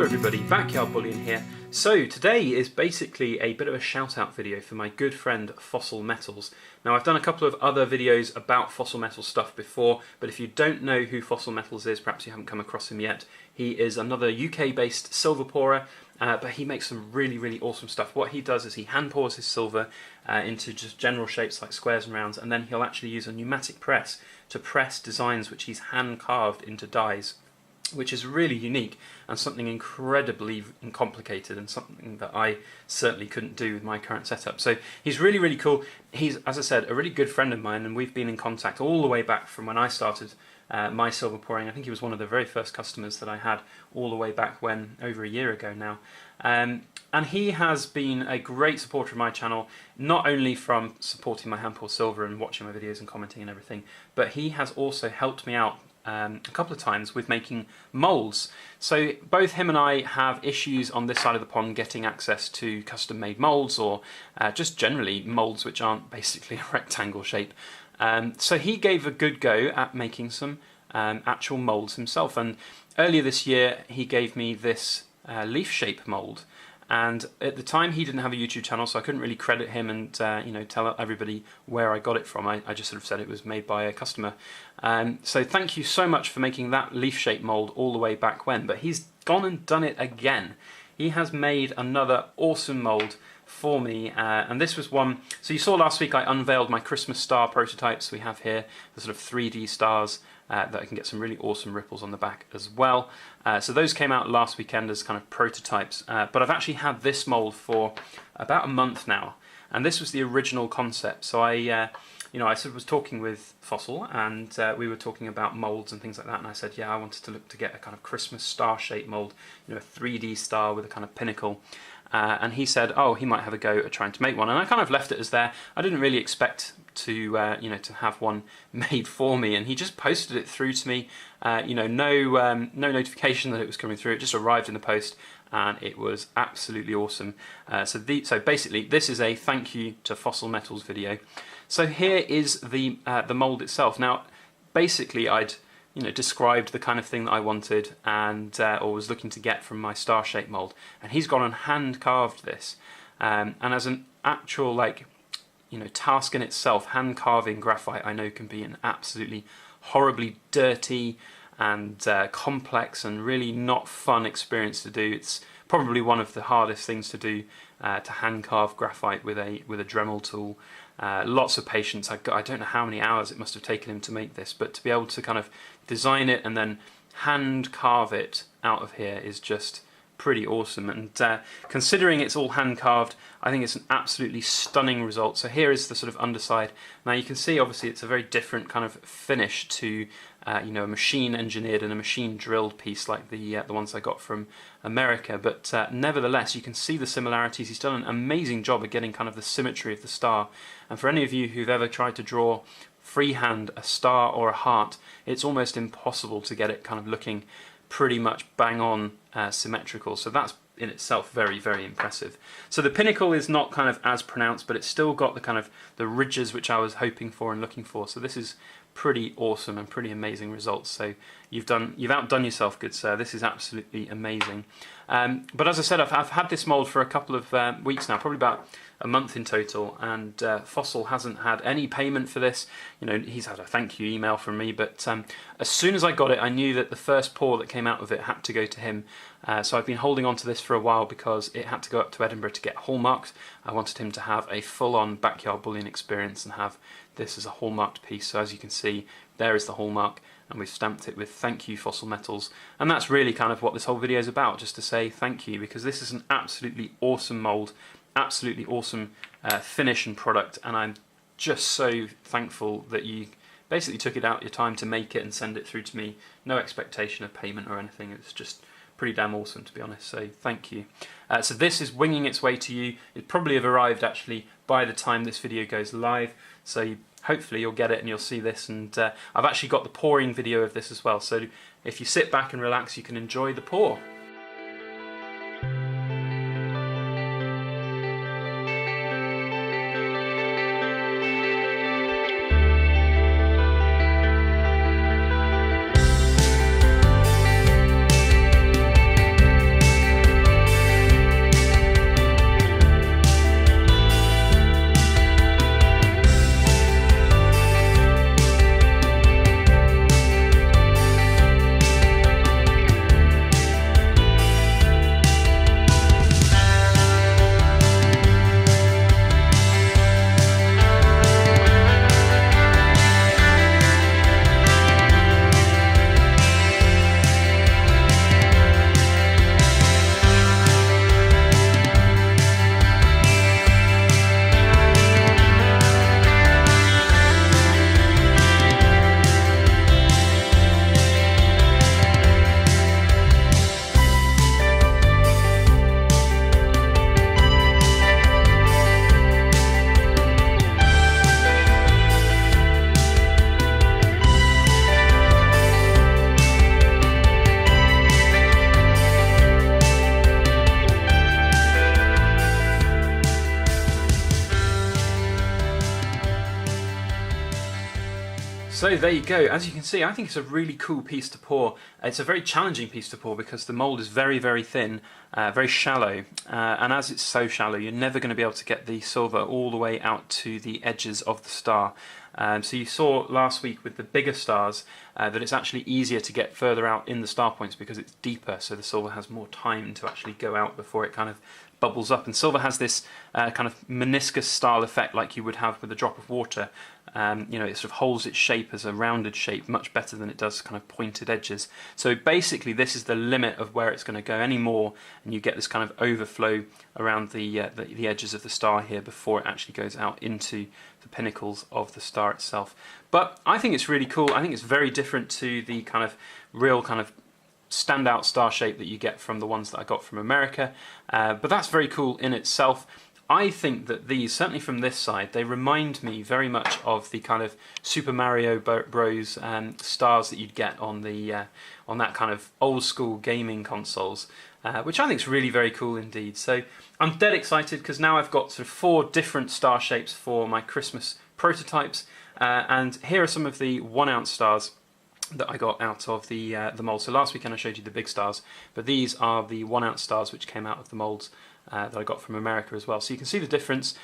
everybody, Backyard Bullion here. So today is basically a bit of a shout out video for my good friend Fossil Metals. Now I've done a couple of other videos about Fossil Metals stuff before, but if you don't know who Fossil Metals is, perhaps you haven't come across him yet, he is another UK based silver pourer, but he makes some really awesome stuff. What he does is he hand pours his silver into just general shapes like squares and rounds, and then he'll actually use a pneumatic press to press designs which he's hand carved into dies, which is really unique and something incredibly complicated and something that I certainly couldn't do with my current setup. So he's really cool. He's, as I said, a really good friend of mine, and we've been in contact all the way back from when I started my silver pouring. I think he was one of the very first customers that I had all the way back when, over a year ago now. And he has been a great supporter of my channel, not only from supporting my hand pour silver and watching my videos and commenting and everything, but he has also helped me out a couple of times with making moulds. So both him and I have issues on this side of the pond getting access to custom made moulds, or just generally moulds which aren't basically a rectangle shape. So he gave a good go at making some actual moulds himself, and earlier this year he gave me this leaf shape mould. And at the time he didn't have a YouTube channel, so I couldn't really credit him and you know, tell everybody where I got it from. I just sort of said it was made by a customer. So thank you so much for making that leaf shape mould all the way back when. But he's gone and done it again. He has made another awesome mould for me, and this was one. So you saw last week I unveiled my Christmas star prototypes. We have here the sort of 3D stars that I can get some really awesome ripples on the back as well. So those came out last weekend as kind of prototypes, but I've actually had this mould for about a month now, and this was the original concept. So I you know, I sort of was talking with Fossil, and we were talking about moulds and things like that, and I said, yeah, I wanted to look to get a kind of Christmas star-shaped mould, you know, a 3D star with a kind of pinnacle. And he said, oh, he might have a go at trying to make one, and I kind of left it as there. I didn't really expect to, you know, to have one made for me, and he just posted it through to me. You know, no notification that it was coming through. It just arrived in the post, and it was absolutely awesome. So basically, this is a thank you to Fossil Metals video. So here is the mould itself. Now, basically, I'd described the kind of thing that I wanted and or was looking to get from my star-shaped mould, and he's gone and hand carved this. And as an actual task in itself, hand carving graphite I know can be an absolutely horribly dirty and complex and really not fun experience to do. It's probably one of the hardest things to do, to hand carve graphite with a Dremel tool. Lots of patience. I don't know how many hours it must have taken him to make this, but to be able to kind of design it and then hand carve it out of here is just pretty awesome. And considering it's all hand carved, I think it's an absolutely stunning result. So here is the sort of underside. Now you can see obviously it's a very different kind of finish to a machine engineered and a machine drilled piece like the ones I got from America, but nevertheless you can see the similarities. He's done an amazing job of getting kind of the symmetry of the star, and for any of you who've ever tried to draw freehand a star or a heart, it's almost impossible to get it kind of looking pretty much bang on symmetrical. So that's in itself very impressive. So the pinnacle is not kind of as pronounced, but it's still got the kind of the ridges which I was hoping for and looking for. So this is pretty awesome and pretty amazing results. So you've outdone yourself, good sir. This is absolutely amazing. But as I said, I've had this mould for a couple of weeks now, probably about a month in total, and Fossil hasn't had any payment for this. You know, he's had a thank you email from me, but as soon as I got it, I knew that the first pour that came out of it had to go to him. So I've been holding on to this for a while because it had to go up to Edinburgh to get hallmarked. I wanted him to have a full-on backyard bullion experience and have this as a hallmarked piece. So as you can see, there is the hallmark, and we've stamped it with thank you Fossil Metals. And that's really kind of what this whole video is about, just to say thank you, because this is an absolutely awesome mould, absolutely awesome finish and product, and I'm just so thankful that you basically took it out your time to make it and send it through to me. No expectation of payment or anything. It's just pretty damn awesome, to be honest, so thank you. So this is winging its way to you. It probably have arrived actually by the time this video goes live, so hopefully you'll get it and you'll see this. And I've actually got the pouring video of this as well, so if you sit back and relax, you can enjoy the pour. So there you go. As you can see, I think it's a really cool piece to pour. It's a very challenging piece to pour because the mould is very, very thin, very shallow, and as it's so shallow, you're never going to be able to get the silver all the way out to the edges of the star. So you saw last week with the bigger stars that it's actually easier to get further out in the star points because it's deeper, so the silver has more time to actually go out before it kind of bubbles up. And silver has this kind of meniscus style effect like you would have with a drop of water. You know, it sort of holds its shape as a rounded shape much better than it does kind of pointed edges. So basically this is the limit of where it's going to go. Any more and you get this kind of overflow around the edges of the star here before it actually goes out into the pinnacles of the star itself. But I think it's really cool. I think it's very different to the kind of real kind of standout star shape that you get from the ones that I got from America, but that's very cool in itself. I think that these, certainly from this side, they remind me very much of the kind of Super Mario Bros. Stars that you'd get on the on that kind of old school gaming consoles, which I think is really very cool indeed. So I'm dead excited because now I've got sort of 4 different star shapes for my Christmas prototypes, and here are some of the 1 ounce stars that I got out of the mould. So last weekend I showed you the big stars, but these are the 1 ounce stars which came out of the moulds that I got from America as well. So you can see the difference.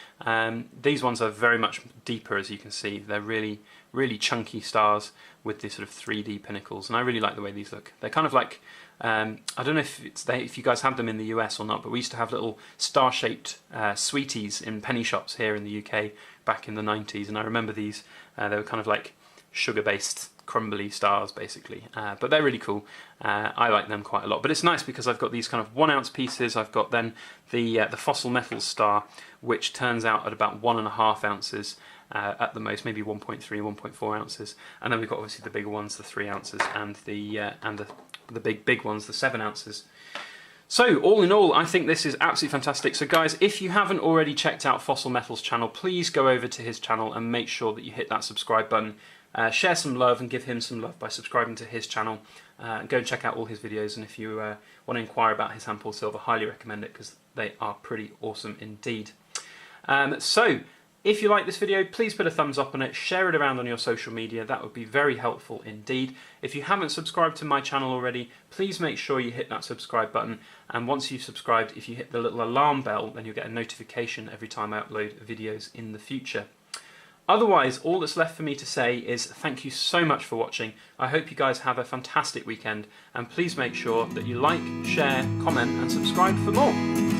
These ones are very much deeper, as you can see. They're really, really chunky stars with these sort of 3D pinnacles, and I really like the way these look. They're kind of like, I don't know if you guys have them in the US or not, but we used to have little star-shaped sweeties in penny shops here in the UK back in the 90s, and I remember these. They were kind of like sugar-based crumbly stars basically, but they're really cool. I like them quite a lot, but it's nice because I've got these kind of 1 ounce pieces. I've got then the fossil metals star, which turns out at about 1.5 ounces at the most, maybe 1.3, 1.4 ounces, and then we've got obviously the bigger ones, the 3 ounces, and the big ones, the 7 ounces. So all in all, I think this is absolutely fantastic. So guys, if you haven't already checked out Fossil Metals' channel, please go over to his channel and make sure that you hit that subscribe button. Share some love and give him some love by subscribing to his channel. Go and check out all his videos, and if you want to inquire about his hand-poured silver, highly recommend it because they are pretty awesome indeed. So if you like this video, please put a thumbs up on it, share it around on your social media. That would be very helpful indeed. If you haven't subscribed to my channel already, please make sure you hit that subscribe button, and once you've subscribed, if you hit the little alarm bell, then you'll get a notification every time I upload videos in the future. Otherwise, all that's left for me to say is thank you so much for watching. I hope you guys have a fantastic weekend, and please make sure that you like, share, comment and subscribe for more.